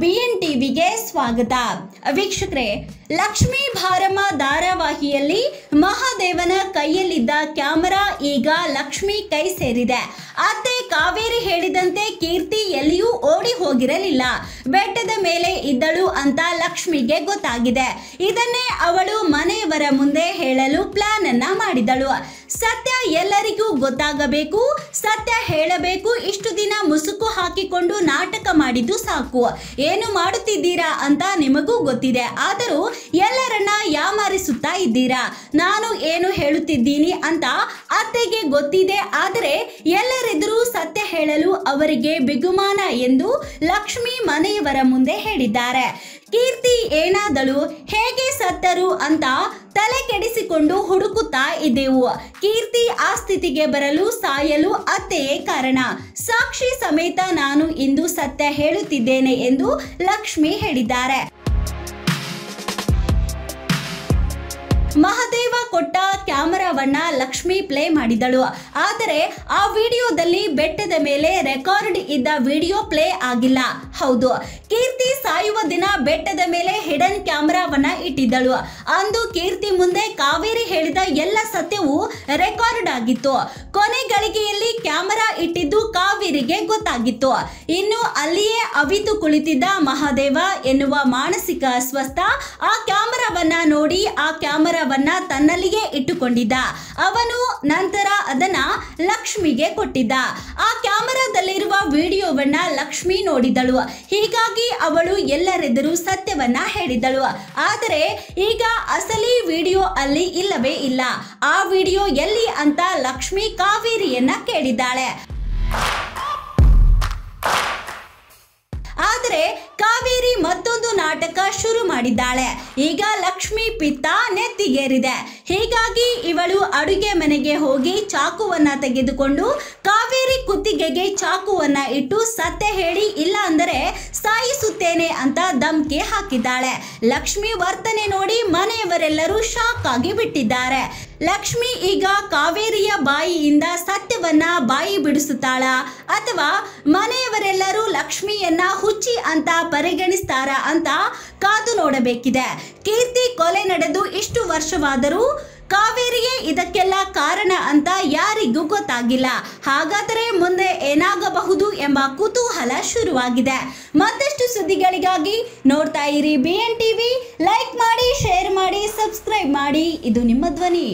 B N ಟಿವಿಗೆ ಸ್ವಾಗತ. ವೀಕ್ಷಕರೇ, ಲಕ್ಷ್ಮೀ ಭಾರಮ್ಮ ಧಾರಾವಾಹಿಯಲ್ಲಿ ಮಹಾದೇವನ ಕೈಯಲ್ಲಿದ್ದ ಕ್ಯಾಮೆರಾ ಈಗ ಲಕ್ಷ್ಮಿ ಕೈ ಸೇರಿದೆ. ಅತ್ತೆ ಕಾವೇರಿ ಹೇಳಿದಂತೆ ಕೀರ್ತಿ ಎಲ್ಲಿಯೂ ಓಡಿ ಹೋಗಿರಲಿಲ್ಲ, ಬೆಟ್ಟದ ಮೇಲೆ ಇದ್ದಳು ಅಂತ ಲಕ್ಷ್ಮಿಗೆ ಗೊತ್ತಾಗಿದೆ. ಇದನ್ನೇ ಅವಳು ಮನೆಯವರ ಮುಂದೆ ಹೇಳಲು ಪ್ಲಾನ್ ಅನ್ನ ಮಾಡಿದಳು. ಸತ್ಯ ಎಲ್ಲರಿಗೂ ಗೊತ್ತಾಗಬೇಕು, ಸತ್ಯ ಹೇಳಬೇಕು. ಇಷ್ಟು ದಿನ ಮುಸುಕು ಹಾಕಿಕೊಂಡು ನಾಟಕ ಮಾಡಿದ್ದು ಸಾಕು. ಏನು ಮಾಡುತ್ತಿದ್ದೀರಾ ಅಂತ ನಿಮಗೂ ಗೊತ್ತಿದೆ, ಆದರೂ ಎಲ್ಲರನ್ನ ಯಾಮಾರಿಸುತ್ತಾ ಇದ್ದೀರಾ. ನಾನು ಏನು ಹೇಳುತ್ತಿದ್ದೀನಿ ಅಂತ ಅತ್ತೆಗೆ ಗೊತ್ತಿದೆ, ಆದರೆ ಎಲ್ಲರೆದುರು ಸತ್ಯ ಹೇಳಲು ಅವರಿಗೆ ಬಿಗುಮಾನ ಎಂದು ಲಕ್ಷ್ಮಿ ಮನೆಯವರ ಮುಂದೆ ಹೇಳಿದ್ದಾರೆ. ಕೀರ್ತಿ ಏನಾದಳು, ಹೇಗೆ ಸತ್ತರು ಅಂತ ತಲೆ ಕೆಡಿಸಿಕೊಂಡು ಹುಡುಕುತ್ತಾ ಇದ್ದೆವು. ಕೀರ್ತಿ ಆ ಸ್ಥಿತಿಗೆ ಬರಲು ಸಾಯಲು ಅತ್ತೆಯೇ ಕಾರಣ. ಸಾಕ್ಷಿ ಸಮೇತ ನಾನು ಇಂದು ಸತ್ಯ ಹೇಳುತ್ತಿದ್ದೇನೆ ಎಂದು ಲಕ್ಷ್ಮಿ ಹೇಳಿದ್ದಾರೆ. ಮಹಾದೇವ ಕೊಟ್ಟ ಕ್ಯಾಮೆರಾವನ್ನ ಲಕ್ಷ್ಮಿ ಪ್ಲೇ ಮಾಡಿದಳು, ಆದರೆ ಆ ವಿಡಿಯೋದಲ್ಲಿ ಬೆಟ್ಟದ ಮೇಲೆ ರೆಕಾರ್ಡ್ ಇದ್ದ ವಿಡಿಯೋ ಪ್ಲೇ ಆಗಿಲ್ಲ. ಹೌದು, ಕೀರ್ತಿ ಸಾಯುವ ದಿನ ಬೆಟ್ಟದ ಮೇಲೆ ಹಿಡನ್ ಕ್ಯಾಮೆರಾವನ್ನ ಇಟ್ಟಿದ್ದಳು. ಅಂದು ಕೀರ್ತಿ ಮುಂದೆ ಕಾವೇರಿ ಹೇಳಿದ ಎಲ್ಲ ಸತ್ಯವೂ ರೆಕಾರ್ಡ್ ಆಗಿತ್ತು. ಕೊನೆ ಗಳಿಗೆಯಲ್ಲಿ ಕ್ಯಾಮೆರಾ ಇಟ್ಟಿದ್ದು ಕಾವೇರಿಗೆ ಗೊತ್ತಾಗಿತ್ತು. ಇನ್ನು ಅಲ್ಲಿಯೇ ಅವಿತು ಕುಳಿತಿದ್ದ ಮಹಾದೇವ ಎನ್ನುವ ಮಾನಸಿಕ ಅಸ್ವಸ್ಥ ಆ ಕ್ಯಾಮೆರಾವನ್ನ ನೋಡಿ ಆ ಕ್ಯಾಮೆರಾವನ್ನ ತನ್ನಲ್ಲಿಯೇ ಇಟ್ಟುಕೊಂಡಿದ್ದ. ಅವನು ನಂತರ ಅದನ್ನ ಲಕ್ಷ್ಮಿಗೆ ಕೊಟ್ಟಿದ್ದ. ಆ ಕ್ಯಾಮೆರಾದಲ್ಲಿರುವ ವಿಡಿಯೋವನ್ನ ಲಕ್ಷ್ಮಿ ನೋಡಿದಳು. ಹೀಗಾಗಿ ಅವಳು ಎಲ್ಲರೆದುರು ಸತ್ಯವನ್ನ ಹೇಳಿದಳು. ಆದರೆ ಈಗ ಅಸಲಿ ವಿಡಿಯೋ ಅಲ್ಲಿ ಇಲ್ಲವೇ ಇಲ್ಲ. ಆ ವಿಡಿಯೋ ಎಲ್ಲಿ ಅಂತ ಲಕ್ಷ್ಮಿ ಕಾವೇರಿಯನ್ನ ಕೇಳಿದ್ದಾಳೆ. ಆದರೆ ಕಾವೇರಿ ಮತ್ತೊಂದು ನಾಟಕ ಶುರು ಮಾಡಿದ್ದಾಳೆ. ಈಗ ಲಕ್ಷ್ಮಿ ಪಿತ್ತ ನೆತ್ತಿಗೇರಿದೆ. ಹೀಗಾಗಿ ಇವಳು ಅಡುಗೆ ಮನೆಗೆ ಹೋಗಿ ಚಾಕುವನ್ನ ತೆಗೆದುಕೊಂಡು ಕಾವೇರಿ ಕುತ್ತಿಗೆಗೆ ಚಾಕುವನ್ನ ಇಟ್ಟು ಸತ್ಯ ಹೇಳಿ, ಇಲ್ಲ ಅಂದರೆ ಸಾಯಿಸುತ್ತೇನೆ ಅಂತ ಧಮ್ಕಿ ಹಾಕಿದ್ದಾಳೆ. ಲಕ್ಷ್ಮಿ ವರ್ತನೆ ನೋಡಿ ಮನೆಯವರೆಲ್ಲರೂ ಶಾಕ್ ಆಗಿ ಬಿಟ್ಟಿದ್ದಾರೆ. ಲಕ್ಷ್ಮಿ ಈಗ ಕಾವೇರಿಯ ಬಾಯಿಯಿಂದ ಸತ್ಯವನ್ನ ಬಾಯಿ ಬಿಡಿಸುತ್ತಾಳ ಅಥವಾ ಮನೆಯವರೆಲ್ಲರೂ ಲಕ್ಷ್ಮಿಯನ್ನ ಹುಚ್ಚಿ ಅಂತ ಪರಿಗಣಿಸ್ತಾರ ಅಂತ ಕಾದು ನೋಡಬೇಕಿದೆ. ಕೀರ್ತಿ ಕೊಲೆ ನಡೆದು ಇಷ್ಟು ವರ್ಷವಾದರೂ ಕಾವೇರಿಯೇ ಇದಕ್ಕೆಲ್ಲ ಕಾರಣ ಅಂತ ಯಾರಿಗೂ ಗೊತ್ತಾಗಿಲ್ಲ. ಹಾಗಾದರೆ ಮುಂದೆ ಏನಾಗಬಹುದು ಎಂಬ ಕುತೂಹಲ ಶುರುವಾಗಿದೆ. ಮತ್ತಷ್ಟು ಸುದ್ದಿಗಳಿಗಾಗಿ ನೋಡ್ತಾ ಇರಿ ಬಿಎನ್ ಟಿವಿ. ಲೈಕ್ ಮಾಡಿ, ಶೇರ್ ಮಾಡಿ, ಸಬ್ಸ್ಕ್ರೈಬ್ ಮಾಡಿ. ಇದು ನಿಮ್ಮ ಧ್ವನಿ.